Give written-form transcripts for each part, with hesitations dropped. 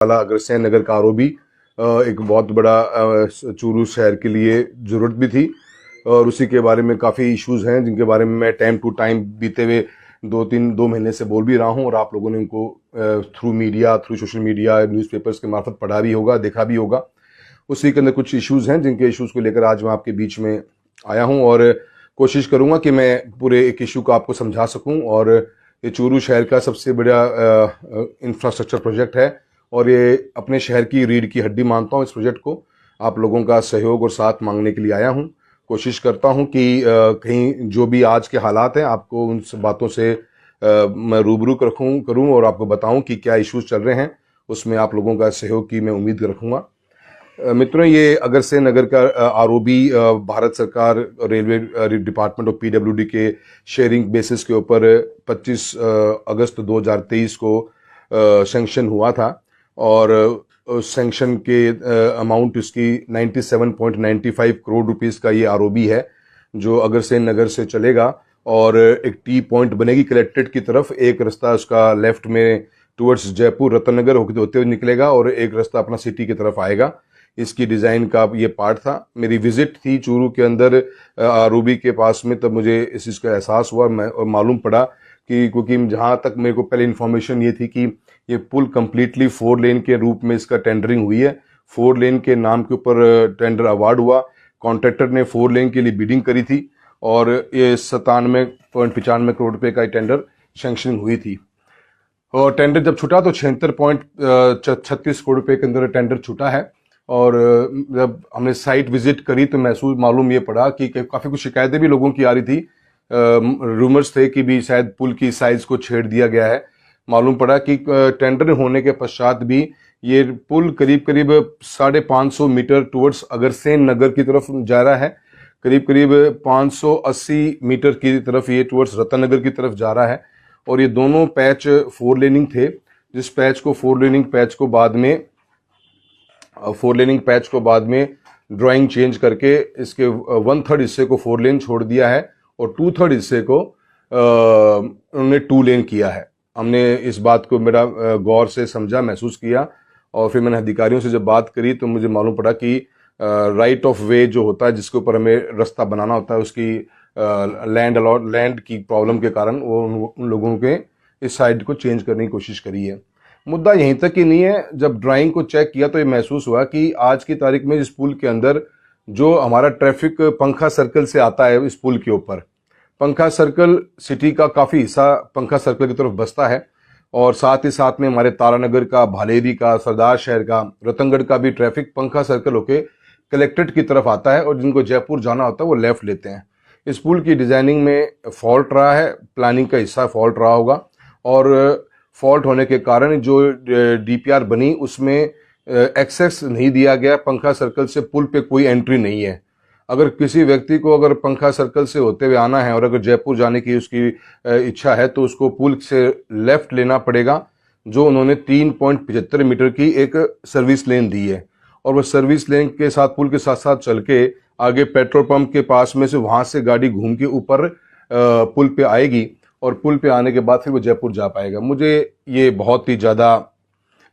वाला अग्रसेन नगर का आरओबी एक बहुत बड़ा चूरू शहर के लिए ज़रूरत भी थी और उसी के बारे में काफ़ी इश्यूज़ हैं जिनके बारे में मैं टाइम टू टाइम बीते हुए दो महीने से बोल भी रहा हूं और आप लोगों ने उनको through media, through social media, newspapers के मार्फत पढ़ा भी होगा, देखा भी होगा। उसी के अंदर कुछ इश्यूज़ हैं जिनके इश्यूज़ को लेकर आज मैं आपके बीच में आया हूं और कोशिश करूंगा कि मैं पूरे एक इशू को आपको समझा सकूं। और ये चूरू शहर का सबसे बड़ा इंफ्रास्ट्रक्चर प्रोजेक्ट है और ये अपने शहर की रीढ़ की हड्डी मानता हूँ। इस प्रोजेक्ट को आप लोगों का सहयोग और साथ मांगने के लिए आया हूँ। कोशिश करता हूँ कि कहीं जो भी आज के हालात हैं आपको उन सब बातों से मैं रूबरू करूँ और आपको बताऊँ कि क्या इश्यूज चल रहे हैं, उसमें आप लोगों का सहयोग की मैं उम्मीद रखूँगा। मित्रों, ये अग्रसेन नगर का आरओबी भारत सरकार रेलवे डिपार्टमेंट और पीडब्ल्यूडी के शेयरिंग बेसिस के ऊपर 25 अगस्त 2023 को सैंक्शन हुआ था और सैंक्शन के अमाउंट इसकी 97.95 करोड़ रुपीस का ये आरओबी है जो अग्रसेन नगर से चलेगा और एक टी पॉइंट बनेगी कलेक्ट्रेट की तरफ। एक रास्ता उसका लेफ्ट में टुवर्ड्स जयपुर रतन नगर होते हुए निकलेगा और एक रास्ता अपना सिटी की तरफ आएगा। इसकी डिज़ाइन का ये पार्ट था। मेरी विजिट थी चूरू के अंदर आरओबी के पास में, तब मुझे इस चीज़ का एहसास हुआ और मालूम पड़ा कि क्योंकि जहाँ तक मेरे को पहले इन्फॉर्मेशन ये थी कि ये पुल कम्प्लीटली 4 लेन के रूप में इसका टेंडरिंग हुई है। 4 लेन के नाम के ऊपर टेंडर अवार्ड हुआ। कॉन्ट्रैक्टर ने 4 लेन के लिए बिडिंग करी थी और ये 97.95 करोड़ रुपए का टेंडर सैंक्शन हुई थी। और टेंडर जब छूटा तो 76.36 करोड़ रुपए के अंदर टेंडर छूटा है। और जब हमने साइट विजिट करी तो मालूम ये पड़ा कि काफ़ी कुछ शिकायतें भी लोगों की आ रही थी। रूमर्स थे कि भी शायद पुल की साइज को छेड़ दिया गया है। मालूम पड़ा कि टेंडर होने के पश्चात भी ये पुल करीब 550 मीटर टुवर्ड्स अग्रसेन नगर की तरफ जा रहा है। करीब 580 मीटर की तरफ ये टुवर्ड्स रतन नगर की तरफ जा रहा है। और ये दोनों पैच 4 लेनिंग थे, जिस पैच को 4 लेनिंग पैच को बाद में ड्राइंग चेंज करके इसके 1/3 हिस्से को 4 लेन छोड़ दिया है और 2/3 हिस्से को उन्होंने 2 लेन किया है। हमने इस बात को मेरा गौर से समझा, महसूस किया और फिर मैंने अधिकारियों से जब बात करी तो मुझे मालूम पड़ा कि राइट ऑफ वे जो होता है, जिसके ऊपर हमें रास्ता बनाना होता है, उसकी लैंड की प्रॉब्लम के कारण वो उन लोगों के इस साइड को चेंज करने की कोशिश करी है। मुद्दा यहीं तक ही नहीं है। जब ड्राइंग को चेक किया तो ये महसूस हुआ कि आज की तारीख में इस पुल के अंदर जो हमारा ट्रैफिक पंखा सर्कल से आता है, इस पुल के ऊपर पंखा सर्कल सिटी का काफ़ी हिस्सा पंखा सर्कल की तरफ बसता है और साथ ही साथ में हमारे तारानगर का, भालेरी का, सरदार शहर का, रतनगढ़ का भी ट्रैफिक पंखा सर्कल होके कलेक्ट्रेट की तरफ आता है और जिनको जयपुर जाना होता है वो लेफ्ट लेते हैं। इस पुल की डिज़ाइनिंग में फॉल्ट रहा है, प्लानिंग का हिस्सा फॉल्ट रहा होगा और फॉल्ट होने के कारण जो डीपीआर बनी उसमें एक्सेस नहीं दिया गया। पंखा सर्कल से पुल पे कोई एंट्री नहीं है। अगर किसी व्यक्ति को अगर पंखा सर्कल से होते हुए आना है और अगर जयपुर जाने की उसकी इच्छा है तो उसको पुल से लेफ्ट लेना पड़ेगा, जो उन्होंने 3.75 मीटर की एक सर्विस लेन दी है और वह सर्विस लेन के साथ पुल के साथ साथ चल के आगे पेट्रोल पंप के पास में से वहां से गाड़ी घूम के ऊपर पुल पे आएगी और पुल पे आने के बाद फिर वो जयपुर जा पाएगा। मुझे ये बहुत ही ज़्यादा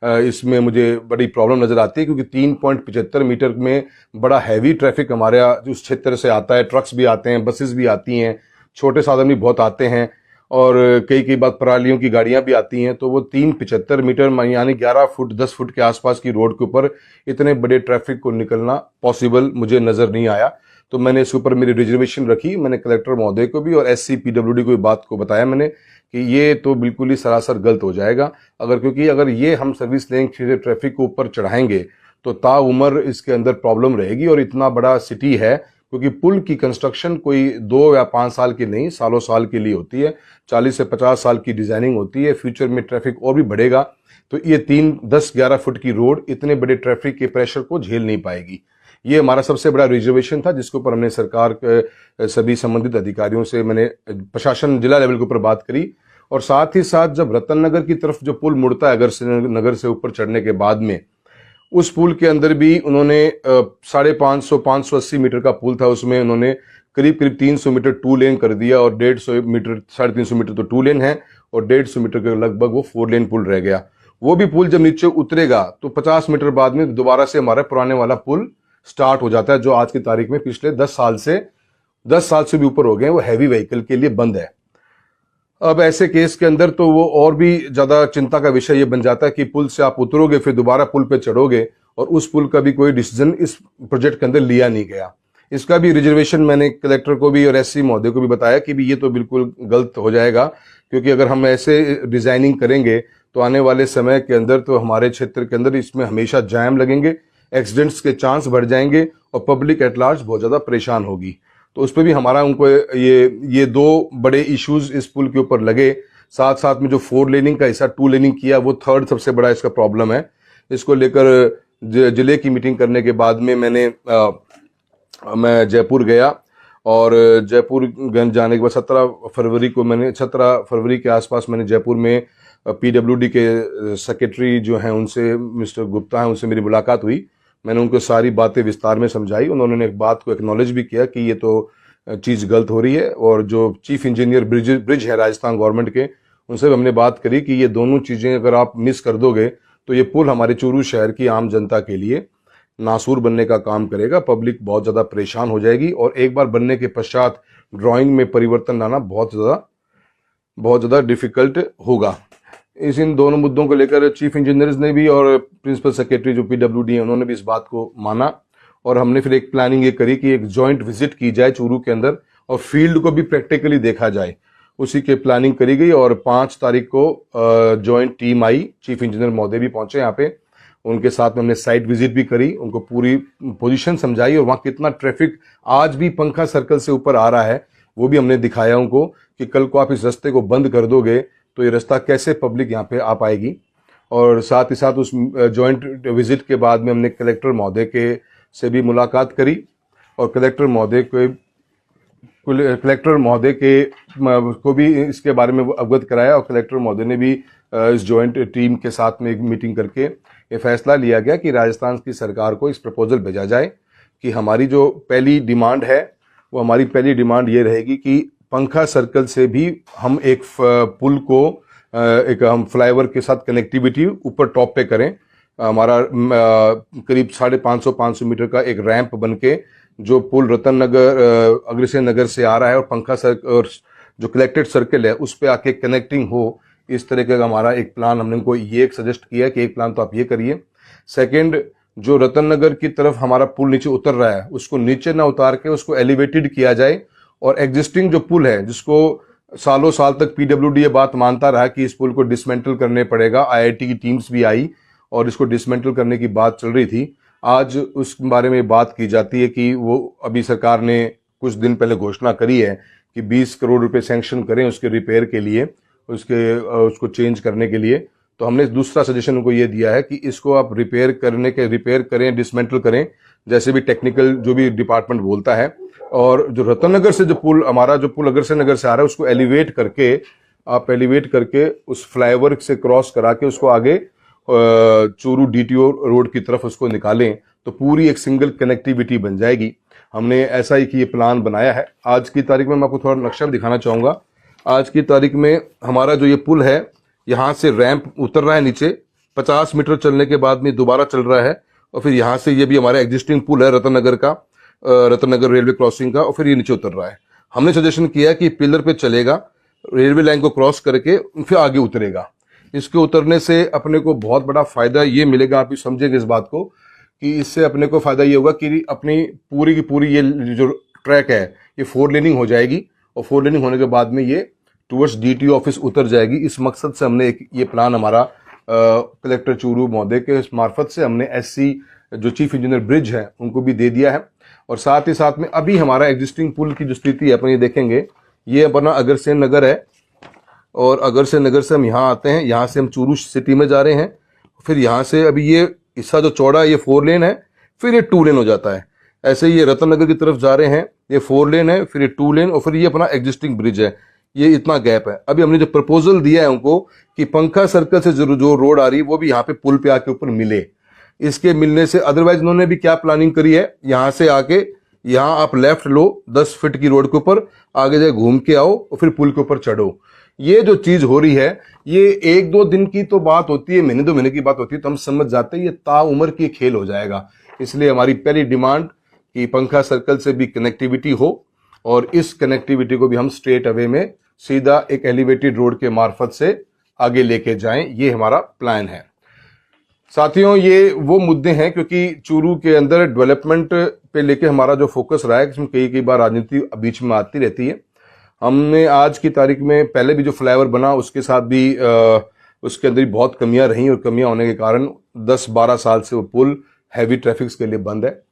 इसमें मुझे बड़ी प्रॉब्लम नज़र आती है क्योंकि 3.75 मीटर में बड़ा हैवी ट्रैफिक हमारे उस क्षेत्र से आता है। ट्रक्स भी आते हैं, बसेस भी आती हैं, छोटे साधन भी बहुत आते हैं और कई बार परालियों की गाड़ियां भी आती हैं। तो वो 3.75 मीटर यानी 11 फुट 10 फुट के आसपास की रोड के ऊपर इतने बड़े ट्रैफिक को निकलना पॉसिबल मुझे नज़र नहीं आया। तो मैंने इसके ऊपर मेरी रिजर्वेशन रखी। मैंने कलेक्टर महोदय को भी और एससी पीडब्ल्यूडी को बात को बताया मैंने कि ये तो बिल्कुल ही सरासर गलत हो जाएगा क्योंकि अगर ये हम सर्विस लेन ट्रैफिक को ऊपर चढ़ाएंगे तो ताउम्र इसके अंदर प्रॉब्लम रहेगी। और इतना बड़ा सिटी है क्योंकि पुल की कंस्ट्रक्शन कोई 2 या 5 साल की नहीं, सालों साल के लिए होती है। 40 से 50 साल की डिजाइनिंग होती है। फ्यूचर में ट्रैफिक और भी बढ़ेगा तो ये 10-11 फुट की रोड इतने बड़े ट्रैफिक के प्रेशर को झेल नहीं पाएगी। ये हमारा सबसे बड़ा रिजर्वेशन था जिसके ऊपर हमने सरकार के सभी संबंधित अधिकारियों से, मैंने प्रशासन जिला लेवल के ऊपर बात करी। और साथ ही साथ जब रतन नगर की तरफ जो पुल मुड़ता है अगर नगर से ऊपर चढ़ने के बाद में, उस पुल के अंदर भी उन्होंने 550-580 मीटर का पुल था, उसमें उन्होंने करीब 300 मीटर 2 लेन कर दिया और 150 मीटर 350 मीटर तो 2 लेन है और 150 मीटर के लगभग वो 4 लेन पुल रह गया। वो भी पुल जब नीचे उतरेगा तो 50 मीटर बाद में दोबारा से हमारा पुराने वाला पुल स्टार्ट हो जाता है, जो आज की तारीख में पिछले 10 साल से भी ऊपर हो गए, वो हैवी व्हीकल के लिए बंद है। अब ऐसे केस के अंदर तो वो और भी ज्यादा चिंता का विषय ये बन जाता है कि पुल से आप उतरोगे, फिर दोबारा पुल पे चढ़ोगे, और उस पुल का भी कोई डिसीजन इस प्रोजेक्ट के अंदर लिया नहीं गया। इसका भी रिजर्वेशन मैंने कलेक्टर को भी और एससी महोदय को भी बताया कि भी ये तो बिल्कुल गलत हो जाएगा, क्योंकि अगर हम ऐसे डिजाइनिंग करेंगे तो आने वाले समय के अंदर तो हमारे क्षेत्र के अंदर इसमें हमेशा जाम लगेंगे, एक्सीडेंट्स के चांस बढ़ जाएंगे और पब्लिक एट लार्ज बहुत ज्यादा परेशान होगी। तो उस पर भी हमारा उनको ये दो बड़े इश्यूज इस पुल के ऊपर लगे। साथ साथ में जो 4 लेनिंग का हिस्सा 2 लेनिंग किया, वो थर्ड सबसे बड़ा इसका प्रॉब्लम है। इसको लेकर जिले की मीटिंग करने के बाद में मैं जयपुर गया, और जयपुर जाने के बाद 17 फरवरी के आसपास मैंने जयपुर में पीडब्ल्यूडी के सेक्रेटरी जो हैं उनसे, मिस्टर गुप्ता हैं, उनसे मेरी मुलाकात हुई। मैंने उनको सारी बातें विस्तार में समझाई। उन्होंने एक बात को एक्नॉलेज भी किया कि ये तो चीज़ गलत हो रही है, और जो चीफ इंजीनियर ब्रिज है राजस्थान गवर्नमेंट के, उनसे भी हमने बात करी कि ये दोनों चीज़ें अगर आप मिस कर दोगे तो ये पुल हमारे चूरू शहर की आम जनता के लिए नासूर बनने का काम करेगा। पब्लिक बहुत ज़्यादा परेशान हो जाएगी, और एक बार बनने के पश्चात ड्राइंग में परिवर्तन लाना बहुत ज़्यादा डिफिकल्ट होगा। इन दोनों मुद्दों को लेकर चीफ इंजीनियर्स ने भी और प्रिंसिपल सेक्रेटरी जो पीडब्ल्यूडी है उन्होंने भी इस बात को माना, और हमने फिर एक प्लानिंग ये करी कि एक जॉइंट विजिट की जाए चूरू के अंदर और फील्ड को भी प्रैक्टिकली देखा जाए। उसी के प्लानिंग करी गई, और 5 तारीख को जॉइंट टीम आई, चीफ इंजीनियर महोदय भी पहुंचे यहाँ पे, उनके साथ में हमने साइट विजिट भी करी, उनको पूरी पोजीशन समझाई, और वहाँ कितना ट्रैफिक आज भी पंखा सर्कल से ऊपर आ रहा है वो भी हमने दिखाया उनको कि कल को आप इस रास्ते को बंद कर दोगे तो ये रास्ता कैसे पब्लिक यहाँ पे आ पाएगी। और साथ ही साथ उस जॉइंट विजिट के बाद में हमने कलेक्टर महोदय के से भी मुलाकात करी, और कलेक्टर महोदय को भी इसके बारे में अवगत कराया, और कलेक्टर महोदय ने भी इस जॉइंट टीम के साथ में एक मीटिंग करके ये फैसला लिया गया कि राजस्थान की सरकार को इस प्रपोजल भेजा जाए कि हमारी जो पहली डिमांड है वो हमारी पहली डिमांड ये रहेगी कि पंखा सर्कल से भी हम एक पुल को एक हम फ्लाईओवर के साथ कनेक्टिविटी ऊपर टॉप पे करें। हमारा करीब 550 मीटर का एक रैंप बनके जो पुल रतन नगर अग्रसेन नगर से आ रहा है और पंखा सर्कल और जो कलेक्टेड सर्कल है उस पे आके कनेक्टिंग हो, इस तरह का हमारा एक प्लान हमने उनको ये एक सजेस्ट किया कि एक प्लान तो आप ये करिए। सेकंड, जो रतन नगर की तरफ हमारा पुल नीचे उतर रहा है उसको नीचे ना उतार के उसको एलिवेटेड किया जाए, और एग्जिस्टिंग जो पुल है जिसको सालों साल तक पीडब्ल्यूडी ये बात मानता रहा कि इस पुल को डिसमेंटल करने पड़ेगा, आईआईटी की टीम्स भी आई और इसको डिसमेंटल करने की बात चल रही थी। आज उस बारे में बात की जाती है कि वो अभी सरकार ने कुछ दिन पहले घोषणा करी है कि 20 करोड़ रुपए सैंक्शन करें उसके रिपेयर के लिए, उसको चेंज करने के लिए। तो हमने दूसरा सजेशन उनको ये दिया है कि इसको आप रिपेयर करें, डिसमेंटल करें, जैसे भी टेक्निकल जो भी डिपार्टमेंट बोलता है। और जो रतन नगर से जो पुल अग्रसेन नगर से आ रहा है उसको एलिवेट करके उस फ्लाईओवर से क्रॉस करा के उसको आगे चूरू डीटीओ रोड की तरफ उसको निकालें तो पूरी एक सिंगल कनेक्टिविटी बन जाएगी। हमने ऐसा ही कि ये प्लान बनाया है। आज की तारीख में मैं आपको थोड़ा नक्शा दिखाना चाहूंगा। आज की तारीख में हमारा जो ये पुल है यहाँ से रैंप उतर रहा है नीचे, 50 मीटर चलने के बाद में दोबारा चल रहा है, और फिर यहाँ से ये भी हमारा एग्जिस्टिंग पुल है रतन नगर रेलवे क्रॉसिंग का, और फिर ये नीचे उतर रहा है। हमने सजेशन किया कि पिलर पे चलेगा, रेलवे लाइन को क्रॉस करके फिर आगे उतरेगा। इसके उतरने से अपने को बहुत बड़ा फायदा ये मिलेगा, आप समझेंगे इस बात को कि इससे अपने को फायदा ये होगा कि अपनी पूरी की पूरी ये जो ट्रैक है ये 4 लेनिंग हो जाएगी, और 4 लेनिंग होने के बाद में ये टुवर्ड्स डीटीओ ऑफिस उतर जाएगी। इस मकसद से हमने ये प्लान हमारा कलेक्टर चूरू महोदय के मार्फत से हमने एससी जो चीफ इंजीनियर ब्रिज है उनको भी दे दिया है। और साथ ही साथ में अभी हमारा एग्जिस्टिंग पुल की जो स्थिति है अपन ये देखेंगे, ये अपना अग्रसेन नगर है, और अग्रसेन नगर से हम यहाँ आते हैं, यहाँ से हम चूरू सिटी में जा रहे हैं, फिर यहाँ से अभी ये हिस्सा जो चौड़ा है ये 4 लेन है, फिर ये 2 लेन हो जाता है। ऐसे ही ये रतन नगर की तरफ जा रहे हैं, ये 4 लेन है, फिर ये 2 लेन, और फिर ये अपना एग्जिस्टिंग ब्रिज है, ये इतना गैप है। अभी हमने जो प्रपोजल दिया है उनको कि पंखा सर्कल से जो रोड आ रही है वो भी यहाँ पे पुल पे आके ऊपर मिले। इसके मिलने से अदरवाइज उन्होंने भी क्या प्लानिंग करी है, यहाँ से आके यहाँ आप लेफ्ट लो 10 फीट की रोड के ऊपर, आगे जाए घूम के आओ और फिर पुल के ऊपर चढ़ो। ये जो चीज हो रही है, ये 1-2 दिन की तो बात होती है, महीने 2 महीने की बात होती है, तो हम समझ जाते हैं ये ताउम्र की खेल हो जाएगा। इसलिए हमारी पहली डिमांड कि पंखा सर्कल से भी कनेक्टिविटी हो, और इस कनेक्टिविटी को भी हम स्ट्रेट अवे में सीधा एक एलिवेटेड रोड के मार्फत से आगे लेके जाएं, ये हमारा प्लान है। साथियों, ये वो मुद्दे हैं क्योंकि चूरू के अंदर डेवलपमेंट पे लेके हमारा जो फोकस रहा है, इसमें कई बार राजनीति बीच में आती रहती है। हमने आज की तारीख में पहले भी जो फ्लाईओवर बना उसके साथ भी उसके अंदर भी बहुत कमियां रही, और कमियां होने के कारण 10-12 साल से वो पुल हैवी ट्रैफिक के लिए बंद है।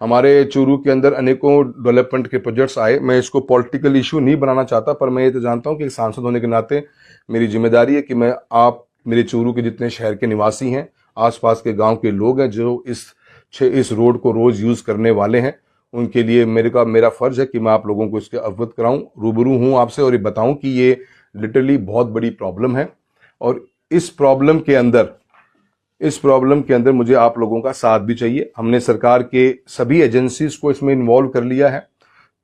हमारे चूरू के अंदर अनेकों डेवलपमेंट के प्रोजेक्ट्स आए। मैं इसको पॉलिटिकल इशू नहीं बनाना चाहता, पर मैं ये तो जानता हूं कि एक सांसद होने के नाते मेरी जिम्मेदारी है कि मैं आप मेरे चूरू के जितने शहर के निवासी हैं, आसपास के गांव के लोग हैं जो इस रोड को रोज यूज करने वाले हैं, उनके लिए मेरा फर्ज है कि मैं आप लोगों को इसके अवगत कराऊं, रूबरू हूं आपसे, और ये बताऊं कि ये लिटरली बहुत बड़ी प्रॉब्लम है। और इस प्रॉब्लम के अंदर मुझे आप लोगों का साथ भी चाहिए। हमने सरकार के सभी एजेंसीज को इसमें इन्वॉल्व कर लिया है।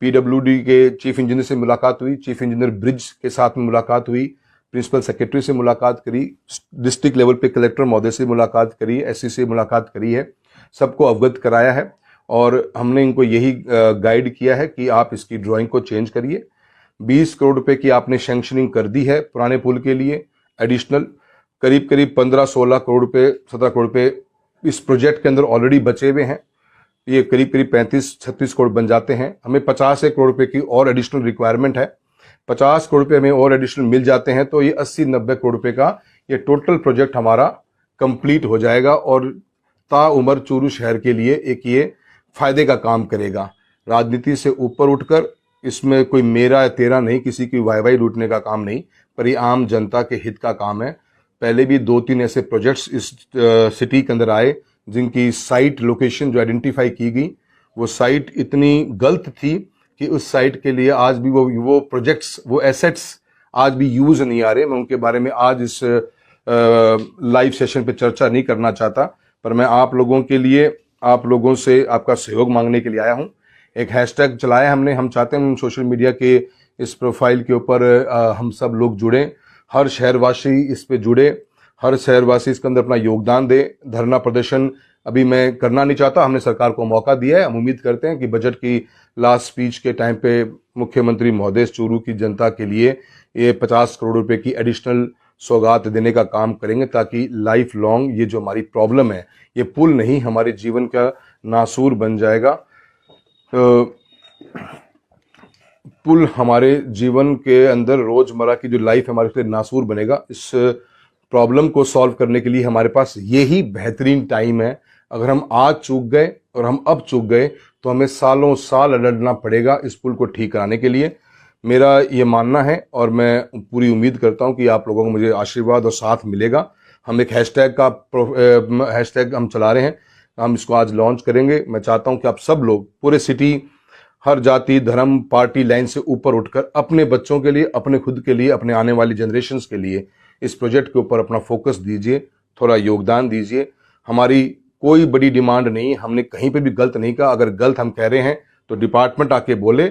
पीडब्ल्यूडी के चीफ इंजीनियर से मुलाकात हुई, चीफ इंजीनियर ब्रिज के साथ में मुलाकात हुई, प्रिंसिपल सेक्रेटरी से मुलाकात करी, डिस्ट्रिक्ट लेवल पे कलेक्टर महोदय से मुलाकात करी, एससी से मुलाकात करी है, सबको अवगत कराया है, और हमने इनको यही गाइड किया है कि आप इसकी ड्राइंग को चेंज करिए। 20 करोड़ रुपए की आपने सैंक्शनिंग कर दी है पुराने पुल के लिए, एडिशनल करीब 15-16 करोड़ रुपए, 17 करोड़ रुपए इस प्रोजेक्ट के अंदर ऑलरेडी बचे हुए हैं। ये करीब 35-36 करोड़ बन जाते हैं। हमें 50 करोड़ रुपए की और एडिशनल रिक्वायरमेंट है। 50 करोड़ रुपए हमें और एडिशनल मिल जाते हैं तो ये 80-90 करोड़ रुपए का ये टोटल प्रोजेक्ट हमारा कंप्लीट हो जाएगा, और ताउम्र चूरू शहर के लिए एक ये फायदे का काम करेगा। राजनीति से ऊपर उठकर इसमें कोई मेरा या तेरा नहीं, किसी की वाई लूटने का काम नहीं, पर ये आम जनता के हित का काम है। पहले भी 2-3 ऐसे प्रोजेक्ट्स इस सिटी के अंदर आए जिनकी साइट लोकेशन जो आइडेंटिफाई की गई, वो साइट इतनी गलत थी कि उस साइट के लिए आज भी वो प्रोजेक्ट्स, वो एसेट्स आज भी यूज नहीं आ रहे। मैं उनके बारे में आज इस लाइव सेशन पे चर्चा नहीं करना चाहता, पर मैं आप लोगों के लिए, आप लोगों से आपका सहयोग मांगने के लिए आया हूं। एक हैशटैग चलाया हमने, हम चाहते हैं सोशल मीडिया के इस प्रोफाइल के ऊपर हम सब लोग जुड़े, हर शहरवासी इस पे जुड़े, हर शहरवासी इसके अंदर अपना योगदान दे। धरना प्रदर्शन अभी मैं करना नहीं चाहता, हमने सरकार को मौका दिया है। हम उम्मीद करते हैं कि बजट की लास्ट स्पीच के टाइम पे मुख्यमंत्री महोदय चूरू की जनता के लिए ये 50 करोड़ रुपए की एडिशनल सौगात देने का काम करेंगे, ताकि लाइफ लॉन्ग ये जो हमारी प्रॉब्लम है, ये पुल नहीं हमारे जीवन का नासूर बन जाएगा। पुल हमारे जीवन के अंदर रोजमर्रा की जो लाइफ है हमारे लिए नासूर बनेगा। इस प्रॉब्लम को सॉल्व करने के लिए हमारे पास यही बेहतरीन टाइम है। अगर हम आज चूक गए और हम अब चूक गए तो हमें सालों साल लड़ना पड़ेगा इस पुल को ठीक कराने के लिए। मेरा ये मानना है और मैं पूरी उम्मीद करता हूं कि आप लोगों को मुझे आशीर्वाद और साथ मिलेगा। हम एक हैशटैग हम चला रहे हैं, हम इसको आज लॉन्च करेंगे। मैं चाहता हूं कि आप सब लोग, पूरे सिटी, हर जाति धर्म पार्टी लाइन से ऊपर उठकर अपने बच्चों के लिए, अपने खुद के लिए, अपने आने वाली जनरेशन्स के लिए इस प्रोजेक्ट के ऊपर अपना फोकस दीजिए, थोड़ा योगदान दीजिए। हमारी कोई बड़ी डिमांड नहीं, हमने कहीं पे भी गलत नहीं कहा। अगर गलत हम कह रहे हैं तो डिपार्टमेंट आके बोले।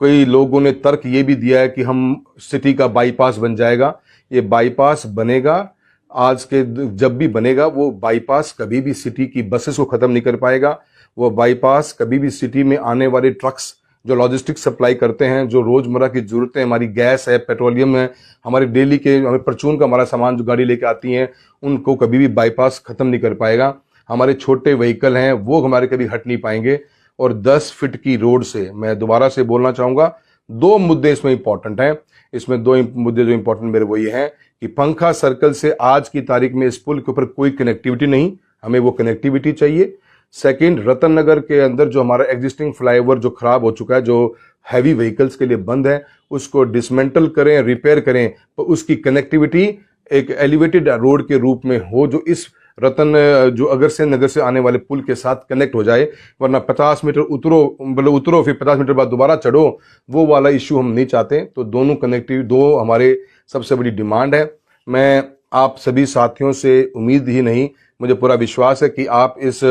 कई लोगों ने तर्क ये भी दिया है कि हम सिटी का बाईपास बन जाएगा। ये बाईपास बनेगा, आज के जब भी बनेगा, वो बाईपास कभी भी सिटी की बसेस को खत्म नहीं कर पाएगा। वो बाईपास कभी भी सिटी में आने वाले ट्रक्स जो लॉजिस्टिक सप्लाई करते हैं, जो रोजमर्रा की जरूरतें, हमारी गैस है, पेट्रोलियम है, हमारे डेली के हमें परचून का हमारा सामान जो गाड़ी लेके आती हैं, उनको कभी भी बाईपास खत्म नहीं कर पाएगा। हमारे छोटे व्हीकल हैं वो हमारे कभी हट नहीं पाएंगे। और 10 फीट की रोड से, मैं दोबारा से बोलना चाहूंगा, 2 मुद्दे इसमें इंपॉर्टेंट हैं। इसमें 2 मुद्दे जो इंपॉर्टेंट मेरे वो ये हैं कि पंखा सर्कल से आज की तारीख में इस पुल के ऊपर कोई कनेक्टिविटी नहीं, हमें वो कनेक्टिविटी चाहिए। सेकंड, रतन नगर के अंदर जो हमारा एग्जिस्टिंग फ्लाईओवर जो खराब हो चुका है, जो हैवी व्हीकल्स के लिए बंद है, उसको डिसमेंटल करें, रिपेयर करें, तो उसकी कनेक्टिविटी एक एलिवेटेड रोड के रूप में हो, जो इस रतन जो अगरसेन नगर से आने वाले पुल के साथ कनेक्ट हो जाए। वरना 50 मीटर उतरो फिर 50 मीटर बाद दोबारा चढ़ो, वो वाला इश्यू हम नहीं चाहते। तो दोनों कनेक्टिविटी, 2 हमारे सबसे बड़ी डिमांड है। मैं आप सभी साथियों से उम्मीद ही नहीं, मुझे पूरा विश्वास है कि आप इस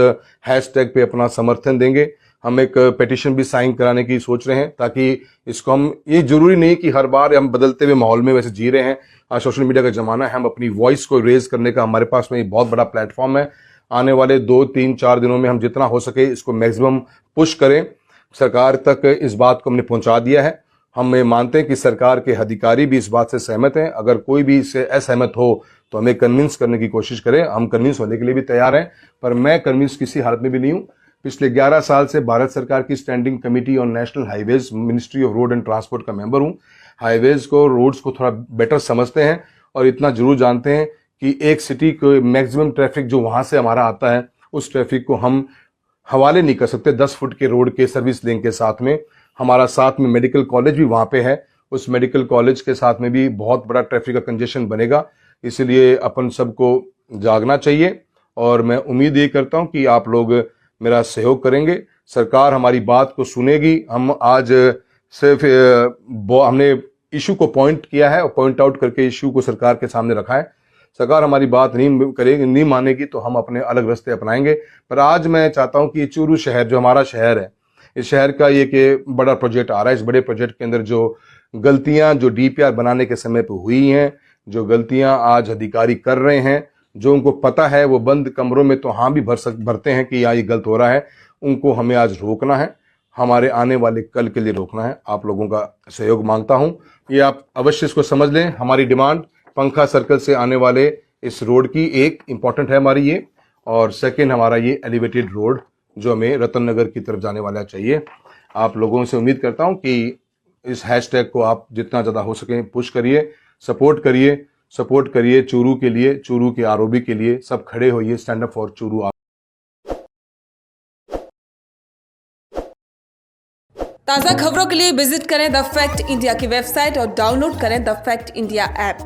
हैशटैग पे अपना समर्थन देंगे। हम एक पिटीशन भी साइन कराने की सोच रहे हैं, ताकि इसको हम, ये जरूरी नहीं कि हर बार हम बदलते हुए माहौल में वैसे जी रहे हैं। आज सोशल मीडिया का जमाना है, हम अपनी वॉइस को रेज करने का हमारे पास में बहुत बड़ा प्लेटफॉर्म है। आने वाले 2-3-4 दिनों में हम जितना हो सके इसको मैक्सिमम पुश करें। सरकार तक इस बात को हमने पहुंचा दिया है। हम ये मानते हैं कि सरकार के अधिकारी भी इस बात से सहमत हैं। अगर कोई भी इससे असहमत हो तो हमें कन्विंस करने की कोशिश करें, हम कन्विंस होने के लिए भी तैयार हैं। पर मैं कन्विंस किसी हालत में भी नहीं हूं। पिछले 11 साल से भारत सरकार की standing committee on national highways, ministry of road and transport का मेंबर हूं। हाईवेज को, रोड्स को थोड़ा बेटर समझते हैं और इतना जरूर जानते हैं कि एक सिटी को मैक्सिमम ट्रैफिक जो वहां से हमारा आता है, उस ट्रैफिक को हम हवाले नहीं कर सकते 10 फुट के रोड के सर्विस लेन के साथ में। हमारा साथ में मेडिकल कॉलेज भी वहां पे है, उस मेडिकल कॉलेज के साथ में भी बहुत बड़ा ट्रैफिक का कंजेशन बनेगा। इसलिए अपन सबको जागना चाहिए और मैं उम्मीद ये करता हूं कि आप लोग मेरा सहयोग करेंगे। सरकार हमारी बात को सुनेगी। हम आज सिर्फ हमने इशू को पॉइंट किया है और पॉइंट आउट करके इशू को सरकार के सामने रखा है। सरकार हमारी बात नहीं करेगी, नहीं मानेगी तो हम अपने अलग रास्ते अपनाएंगे। पर आज मैं चाहता हूं कि चूरू शहर जो हमारा शहर है, इस शहर का एक बड़ा प्रोजेक्ट आ रहा है। इस बड़े प्रोजेक्ट के अंदर जो गलतियां जो डीपीआर बनाने के समय पे हुई हैं, जो गलतियां आज अधिकारी कर रहे हैं, जो उनको पता है वो बंद कमरों में तो हाँ भी भरते हैं कि यहाँ ये गलत हो रहा है, उनको हमें आज रोकना है। हमारे आने वाले कल के लिए रोकना है। आप लोगों का सहयोग मांगता हूं। ये आप अवश्य इसको समझ लें। हमारी डिमांड पंखा सर्कल से आने वाले इस रोड की एक इंपॉर्टेंट है हमारी ये, और सेकंड हमारा ये एलिवेटेड रोड जो हमें रतन नगर की तरफ जाने वाला चाहिए। आप लोगों से उम्मीद करता हूं कि इस हैशटैग को आप जितना ज्यादा हो सके पुश करिए, सपोर्ट करिए चूरू के लिए, चूरू के आरओबी के लिए। सब खड़े होइए, स्टैंड अप फॉर चूरू। ताज़ा खबरों के लिए विजिट करें द फैक्ट इंडिया की वेबसाइट और डाउनलोड करें द फैक्ट इंडिया ऐप।